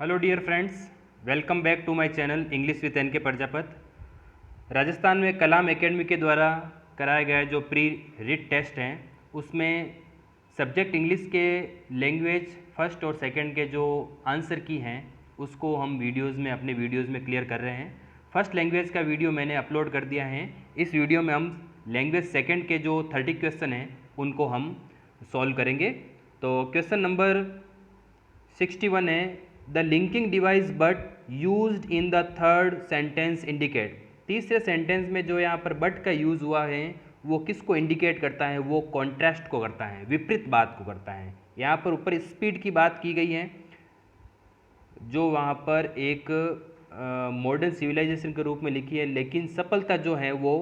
Hello dear friends, welcome back to my channel English with N K Prajapat. Rajasthan में कलाम academy के द्वारा कराया गया जो प्री रिट टेस्ट हैं उसमें सब्जेक्ट इंग्लिश के लैंग्वेज फर्स्ट और सेकंड के जो आंसर की हैं उसको हम अपने वीडियोज़ में क्लियर कर रहे हैं। फर्स्ट लैंग्वेज का वीडियो मैंने अपलोड कर दिया है। इस वीडियो में हम लैंग्वेज सेकंड के जो 30 क्वेश्चन हैं उनको हम सॉल्व करेंगे। तो क्वेश्चन नंबर 61 है, the linking device but used in the third sentence indicate. तीसरे सेंटेंस में जो यहाँ पर बट का यूज़ हुआ है वो किसको इंडिकेट करता है? वो कॉन्ट्रास्ट को करता है, विपरीत बात को करता है। यहाँ पर ऊपर स्पीड की बात की गई है जो वहाँ पर एक मॉडर्न सिविलाइजेशन के रूप में लिखी है, लेकिन सफलता जो है वो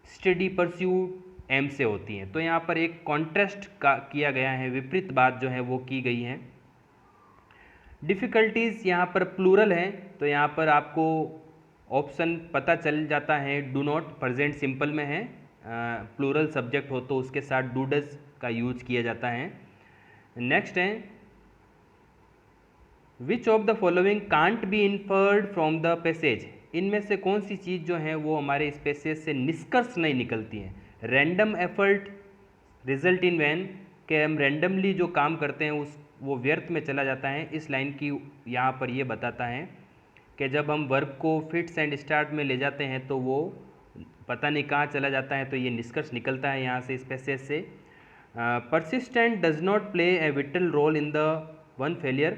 स्टडी परस्यूट एम से होती है। तो यहाँ पर एक कॉन्ट्रास्ट का किया गया है, विपरीत बात जो है वो की गई है। डिफ़िकल्टीज़ यहाँ पर प्लूरल है तो यहाँ पर आपको ऑप्शन पता चल जाता है। डू नॉट प्रेजेंट सिंपल में है, प्लूरल सब्जेक्ट हो तो उसके साथ डू डज का यूज किया जाता है। नेक्स्ट है, विच of the following can't be inferred from the passage. इनमें से कौन सी चीज़ जो है वो हमारे इस पैसेज से निष्कर्ष नहीं निकलती है। Random effort result in vain, के हम रैंडमली जो काम करते हैं वो व्यर्थ में चला जाता है। इस लाइन की यहाँ पर ये बताता है कि जब हम वर्ब को फिट्स एंड स्टार्ट में ले जाते हैं तो वो पता नहीं कहाँ चला जाता है, तो ये निष्कर्ष निकलता है यहाँ से इस पैसेज से। Persistent does not play a vital role in the one failure,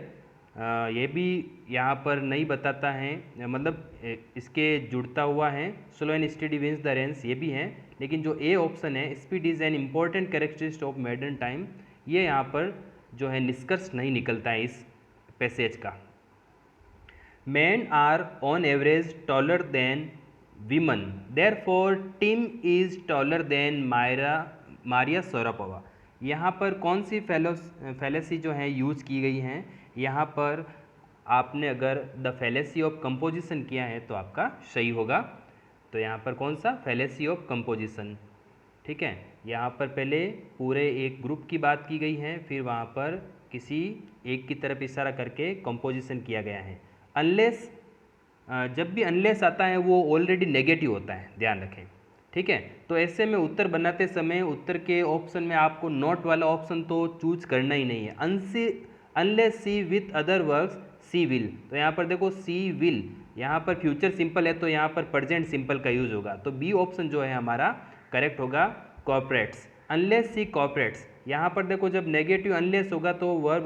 ये भी यहाँ पर नहीं बताता है, मतलब इसके जुड़ता हुआ है। Slow and steady wins the race, ये भी है, लेकिन जो ए ऑप्शन है speed is an important characteristic of modern time, ये यहाँ पर जो है निष्कर्ष नहीं निकलता है इस पैसेज का। Men are on average taller than women, therefore Tim is taller than Maria Sharapova. यहाँ पर कौन सी फैलेसी जो है यूज़ की गई हैं? यहाँ पर आपने अगर द फैलेसी ऑफ कंपोजिशन किया है तो आपका सही होगा। तो यहाँ पर कौन सा? Fallacy of composition. ठीक है, यहाँ पर पहले पूरे एक ग्रुप की बात की गई है, फिर वहाँ पर किसी एक की तरफ इशारा करके कंपोजिशन किया गया है। अनलेस, जब भी अनलेस आता है वो ऑलरेडी नेगेटिव होता है, ध्यान रखें। ठीक है, तो ऐसे में उत्तर बनाते समय उत्तर के ऑप्शन में आपको नॉट वाला ऑप्शन तो चूज करना ही नहीं है। Unless see with other works see will, तो यहाँ पर देखो सी विल, यहाँ पर फ्यूचर सिंपल है तो यहाँ पर प्रेजेंट सिंपल का यूज होगा, तो बी ऑप्शन जो है हमारा करेक्ट होगा, कॉर्पोरेट्स। अनलेस सी कॉर्पोरेट्स, यहाँ पर देखो जब नेगेटिव अनलेस होगा तो वर्ब,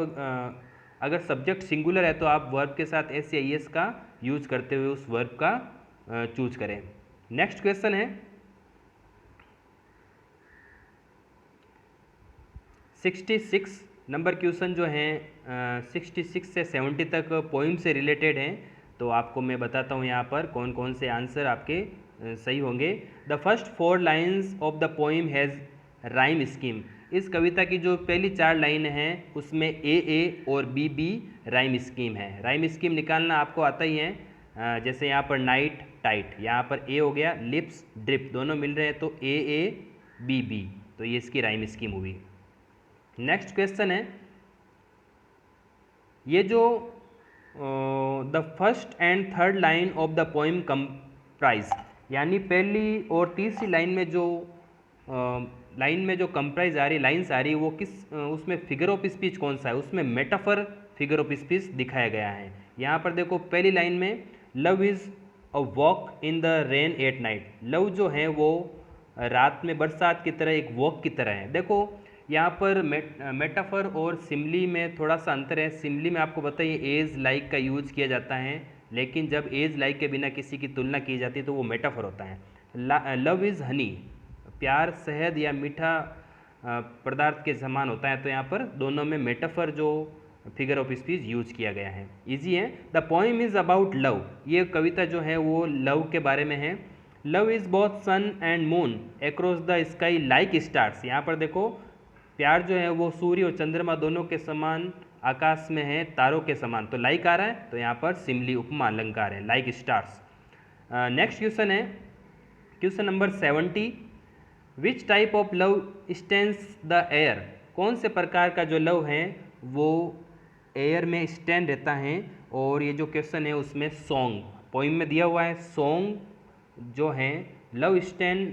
अगर सब्जेक्ट सिंगुलर है तो आप वर्ब के साथ एस या एस का यूज करते हुए उस वर्ब का चूज करें। नेक्स्ट क्वेश्चन है 66 नंबर क्वेश्चन जो है 66 से 70 तक पोइम से रिलेटेड हैं, तो आपको मैं बताता हूँ यहाँ पर कौन कौन से आंसर आपके सही होंगे। The first 4 lines of the poem has rhyme scheme. इस कविता की जो पहली 4 लाइन हैं उसमें ए और बी राइम स्कीम है। राइम स्कीम निकालना आपको आता ही है, जैसे यहाँ पर नाइट टाइट, यहाँ पर ए हो गया, लिप्स ड्रिप, दोनों मिल रहे हैं तो ए बी, तो ये इसकी राइम स्कीम हुई। नेक्स्ट क्वेश्चन है, ये जो the first and third line of the poem comprise, यानी पहली और तीसरी लाइन में जो कंप्राइज आ रही, लाइन्स आ रही है, वो किस उसमें फिगर ऑफ स्पीच कौन सा है? उसमें मेटाफर फिगर ऑफ स्पीच दिखाया गया है। यहाँ पर देखो पहली लाइन में love is a walk in the rain at night, love जो है वो रात में बरसात की तरह एक वॉक की तरह है। देखो यहाँ पर मेटाफर और सिमली में थोड़ा सा अंतर है। सिमली में आपको बताइए एज लाइक का यूज किया जाता है, लेकिन जब एज लाइक के बिना किसी की तुलना की जाती है तो वो मेटाफर होता है। लव इज़ हनी, प्यार शहद या मीठा पदार्थ के समान होता है, तो यहाँ पर दोनों में मेटाफर जो फिगर ऑफ स्पीच यूज किया गया है। इजी है। The poem is about love, ये कविता जो है वो लव के बारे में है। Love is both sun and moon across the sky like stars, यहाँ पर देखो प्यार जो है वो सूर्य और चंद्रमा दोनों के समान आकाश में है, तारों के समान, तो लाइक आ रहा है, तो यहाँ पर सिमली उपमा अलंकार है, लाइक स्टार्स। नेक्स्ट क्वेश्चन है question number 70, which type of love stains the air. कौन से प्रकार का जो लव है वो एयर में स्टैंड रहता है, और ये जो क्वेश्चन है उसमें सॉन्ग पोइम में दिया हुआ है, सॉन्ग जो है love stand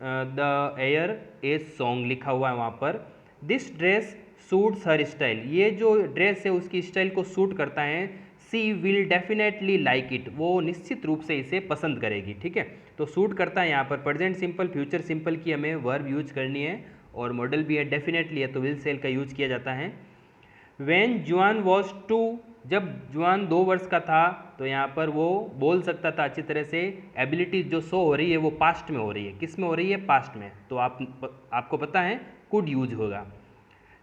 the air a song लिखा हुआ है वहाँ पर। This dress suits her style, ये जो ड्रेस है उसकी स्टाइल को सूट करता है। सी विल डेफिनेटली लाइक इट, वो निश्चित रूप से इसे पसंद करेगी, ठीक है। तो सूट करता है यहाँ पर प्रेजेंट सिंपल, फ्यूचर सिंपल की हमें वर्ब यूज करनी है, और मॉडल भी है डेफिनेटली है तो विल सेल का यूज किया जाता है। व्हेन जुआन वॉज 2, जब जुआन 2 वर्ष का था तो यहाँ पर वो बोल सकता था अच्छी तरह से। एबिलिटी जो शो हो रही है वो पास्ट में हो रही है, किस में हो रही है, पास्ट में, तो आपको पता है कुड यूज होगा।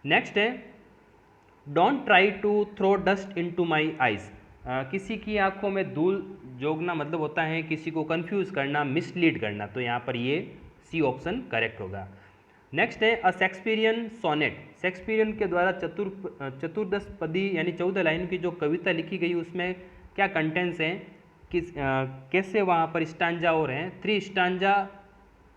नेक्स्ट है don't try to throw dust into my eyes, किसी की आंखों में धूल जोगना मतलब होता है किसी को कंफ्यूज करना, मिसलीड करना, तो यहाँ पर ये सी ऑप्शन करेक्ट होगा। नेक्स्ट है अ शेक्सपियरियन सोनेट, शेक्सपियरियन के द्वारा चतुर्दश पदी यानी 14 लाइन की जो कविता लिखी गई उसमें क्या कंटेंट्स हैं, किस कैसे वहाँ पर स्टांजा और हैं, 3 स्टांजा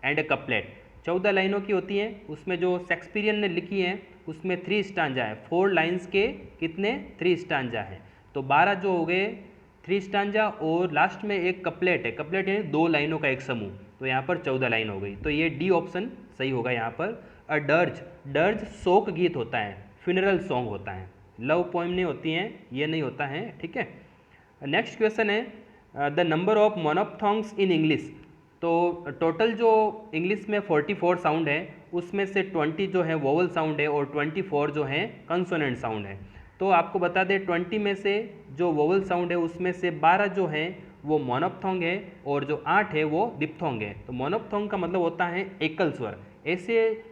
एंड अ कपलेट, 14 लाइनों की होती हैं, उसमें जो शेक्सपियरियन ने लिखी हैं उसमें 3 स्टांजा है, 4 लाइन्स के कितने 3 स्टांजा हैं, तो 12 जो हो गए 3 स्टांजा, और लास्ट में एक कपलेट है, कपलेट है 2 लाइनों का एक समूह, तो यहाँ पर 14 लाइन हो गई, तो ये डी ऑप्शन सही होगा यहाँ पर। अ डर्ज, डर्ज शोक गीत होता है, फ्यूनरल सॉन्ग होता है, लव पोएम नहीं होती हैं, ये नहीं होता है, ठीक है। नेक्स्ट क्वेश्चन है the number of monophthongs in English, तो टोटल जो इंग्लिश में 44 साउंड है उसमें से 20 जो है वोवल साउंड है और 24 जो है कंसोनेंट साउंड है। तो आपको बता दें 20 में से जो वोवल साउंड है उसमें से 12 जो है वो मोनोप्थोंग है और जो 8 है वो डिप्थोंग है। तो मोनोप्थोंग का मतलब होता है एकल स्वर, ऐसे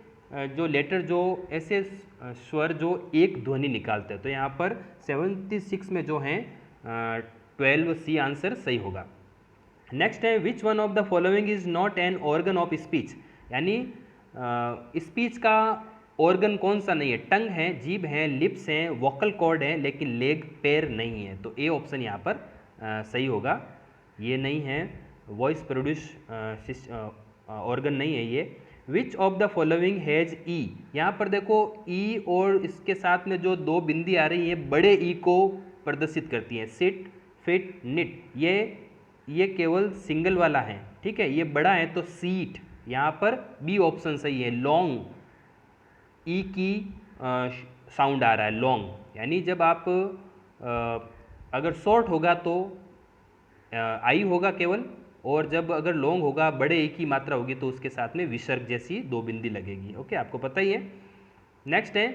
जो लेटर जो ऐसे स्वर जो एक ध्वनि निकालते हैं। तो यहाँ पर 76 में जो है 12 सी आंसर सही होगा। नेक्स्ट है which one of the following is not an organ of speech, यानी स्पीच का ऑर्गन कौन सा नहीं है, टंग है, जीभ है, लिप्स हैं, वोकल कॉर्ड है, लेकिन लेग पैर नहीं है, तो ए ऑप्शन यहाँ पर सही होगा, ये नहीं है, वॉइस प्रोड्यूस ऑर्गन नहीं है ये। Which of the following has E, यहाँ पर देखो ई और इसके साथ में जो 2 बिंदी आ रही है बड़े ई को प्रदर्शित करती हैं, सिट, फिट, निट, ये केवल सिंगल वाला है, ठीक है, ये बड़ा है तो सीट, यहाँ पर बी ऑप्शन सही है। लॉन्ग, ई की साउंड आ रहा है लॉन्ग, यानी जब आप अगर शॉर्ट होगा तो आई होगा केवल, और जब अगर लॉन्ग होगा बड़े ई की मात्रा होगी तो उसके साथ में विसर्ग जैसी 2 बिंदी लगेगी। ओके, आपको पता ही है। नेक्स्ट है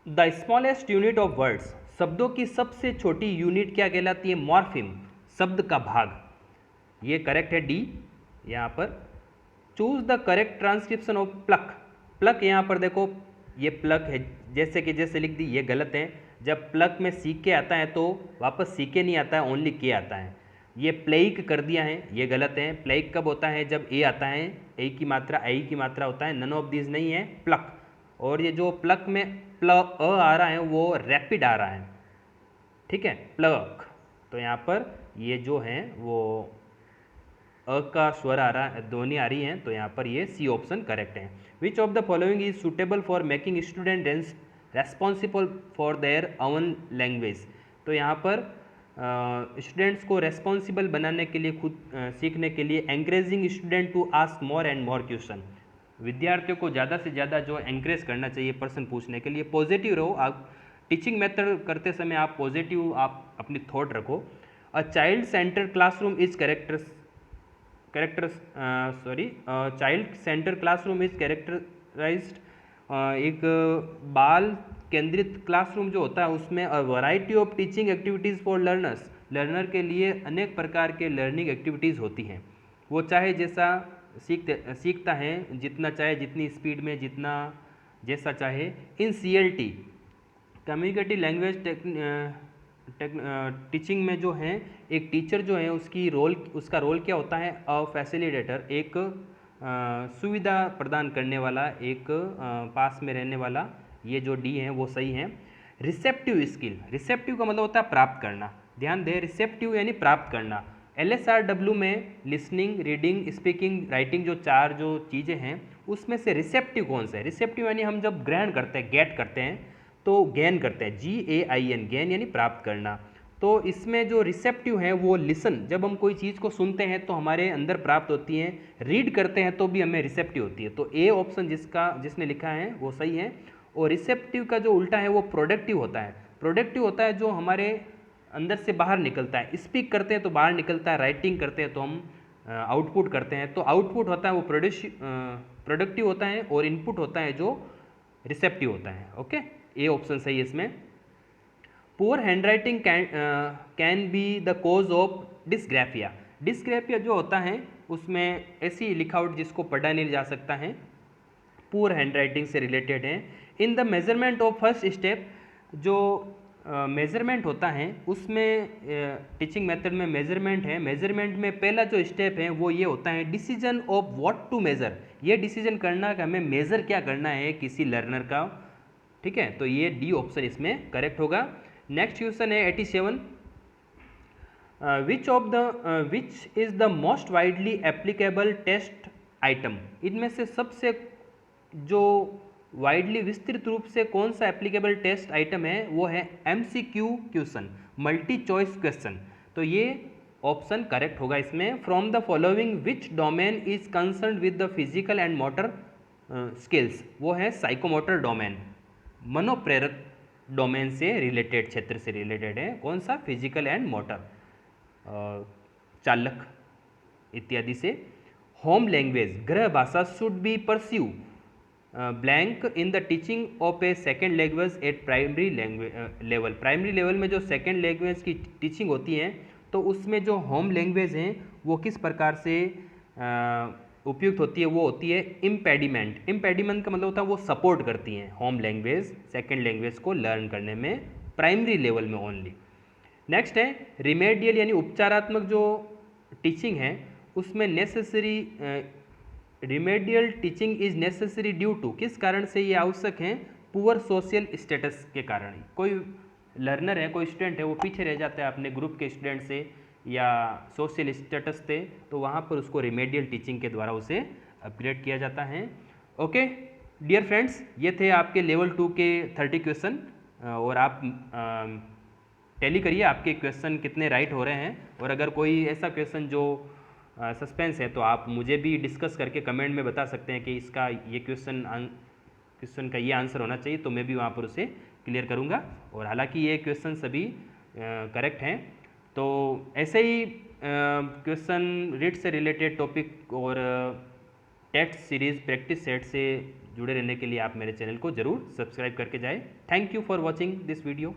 the smallest unit of words, शब्दों की सबसे छोटी यूनिट क्या कहलाती है, मॉर्फिम, शब्द का भाग, ये करेक्ट है डी यहाँ पर। Choose the correct transcription of pluck, pluck यहाँ पर देखो ये प्लक है जैसे कि जैसे लिख दी, ये गलत है, जब प्लक में सी के आता है तो वापस सी के नहीं आता है, ओनली के आता है। ये प्लेइक कर दिया है, ये गलत है, प्लेइक कब होता है जब ए आता है, ए की मात्रा आई की मात्रा होता है, नन ऑफ दीज नहीं है प्लक। और ये जो प्लक में अ आ रहा है वो रैपिड आ रहा है, ठीक है, प्लक, तो यहाँ पर ये जो है वो अ का स्वर आ रहा है, ध्वनि आ रही है, तो यहाँ पर ये सी ऑप्शन करेक्ट है। विच of the following is suitable for making student responsible for their own language, तो यहाँ पर स्टूडेंट्स को रेस्पॉन्सिबल बनाने के लिए, खुद सीखने के लिए, encouraging student to ask more and more question, विद्यार्थियों को ज़्यादा से ज़्यादा जो एंकरेज करना चाहिए प्रश्न पूछने के लिए, पॉजिटिव रहो आप, टीचिंग मेथड करते समय आप पॉजिटिव आप अपनी थॉट रखो। A child centre classroom is child centre classroom is characterized, एक बाल केंद्रित क्लासरूम जो होता है उसमें a variety of teaching activities for learners, learner के लिए अनेक प्रकार के लर्निंग एक्टिविटीज़ होती हैं, वो चाहे जैसा सीखता है, जितना चाहे, जितनी स्पीड में, जितना जैसा चाहे। इन CLT कम्युनिकेटिव लैंग्वेज टीचिंग में जो है एक टीचर जो है उसका रोल क्या होता है, अ फैसिलिटेटर, एक सुविधा प्रदान करने वाला, एक पास में रहने वाला, ये जो डी है वो सही है। रिसेप्टिव स्किल, रिसेप्टिव का मतलब होता है प्राप्त करना, ध्यान दें, रिसेप्टिव यानी प्राप्त करना। LSRW में लिसनिंग, रीडिंग, स्पीकिंग, राइटिंग जो 4 जो चीज़ें हैं उसमें से रिसेप्टिव कौन सा है, रिसेप्टिव यानी हम जब ग्रहण करते हैं, गेट करते हैं, तो गेन करते हैं, GAIN, गेन यानी प्राप्त करना। तो इसमें जो रिसेप्टिव हैं वो लिसन, जब हम कोई चीज़ को सुनते हैं तो हमारे अंदर प्राप्त होती हैं, रीड करते हैं तो भी हमें रिसेप्टिव होती है। तो ए ऑप्शन जिसने लिखा है वो सही है। और रिसेप्टिव का जो उल्टा है वो प्रोडक्टिव होता है। प्रोडक्टिव होता है जो हमारे अंदर से बाहर निकलता है, स्पीक करते हैं तो बाहर निकलता है, राइटिंग करते हैं तो हम आउटपुट करते हैं। तो आउटपुट होता है वो प्रोडक्टिव होता है, और इनपुट होता है जो रिसेप्टिव होता है। ओके, ए ऑप्शन सही है इसमें। Poor handwriting can be the cause of dysgraphia. Dysgraphia जो होता है उसमें ऐसी लिखावट जिसको पढ़ा नहीं जा सकता है, पुअर हैंडराइटिंग से रिलेटेड है। In the measurement of first step, जो मेजरमेंट होता है उसमें टीचिंग मेथड में मेजरमेंट है। मेजरमेंट में पहला जो स्टेप है वो ये होता है decision of what to measure. ये डिसीजन करना कि हमें मेजर क्या करना है किसी लर्नर का। ठीक है, तो ये डी ऑप्शन इसमें करेक्ट होगा। नेक्स्ट क्वेश्चन है 87, which is the most widely applicable test item. इनमें से सबसे जो वाइडली विस्तृत रूप से कौन सा एप्लीकेबल टेस्ट आइटम है वो है MCQ question, multi choice question. तो ये ऑप्शन करेक्ट होगा इसमें। From the following which domain is concern with the physical and motor skills, वो है साइकोमोटर डोमेन, मनोप्रेरक डोमेन से रिलेटेड, क्षेत्र से रिलेटेड है। कौन सा? फिजिकल एंड मोटर, चालक इत्यादि से। होम लैंग्वेज, गृह भाषा should be pursue blank in the teaching of A second language eight primary level. Primary level में जो सेकेंड लैंग्वेज की टीचिंग होती है तो उसमें जो होम लैंग्वेज हैं वो किस प्रकार से उपयुक्त होती है? वो होती है इम्पेडिमेंट। इम्पेडिमेंट का मतलब होता है वो सपोर्ट करती हैं होम लैंग्वेज सेकेंड लैंग्वेज को लर्न करने में, प्राइमरी लेवल में ओनली। नेक्स्ट है रिमेडियल यानी उपचारात्मक जो टीचिंग है उसमें necessary, remedial teaching is necessary due to, किस कारण से ये आवश्यक है? पुअर सोशल स्टेटस के कारण। कोई लर्नर है, कोई स्टूडेंट है, वो पीछे रह जाता है अपने ग्रुप के स्टूडेंट से या सोशल स्टेटस से, तो वहाँ पर उसको रिमेडियल टीचिंग के द्वारा उसे अपग्रेड किया जाता है। ओके डियर फ्रेंड्स, ये थे आपके लेवल 2 के 30 क्वेश्चन, और आप टैली करिए आपके क्वेश्चन कितने राइट हो रहे हैं। और अगर कोई ऐसा क्वेश्चन जो सस्पेंस है तो आप मुझे भी डिस्कस करके कमेंट में बता सकते हैं कि इसका ये क्वेश्चन का ये आंसर होना चाहिए, तो मैं भी वहाँ पर उसे क्लियर करूँगा। और हालांकि ये क्वेश्चन सभी करेक्ट हैं। तो ऐसे ही क्वेश्चन रीड से रिलेटेड टॉपिक और टेस्ट सीरीज प्रैक्टिस सेट से जुड़े रहने के लिए आप मेरे चैनल को ज़रूर सब्सक्राइब करके जाएं। Thank you for watching this video.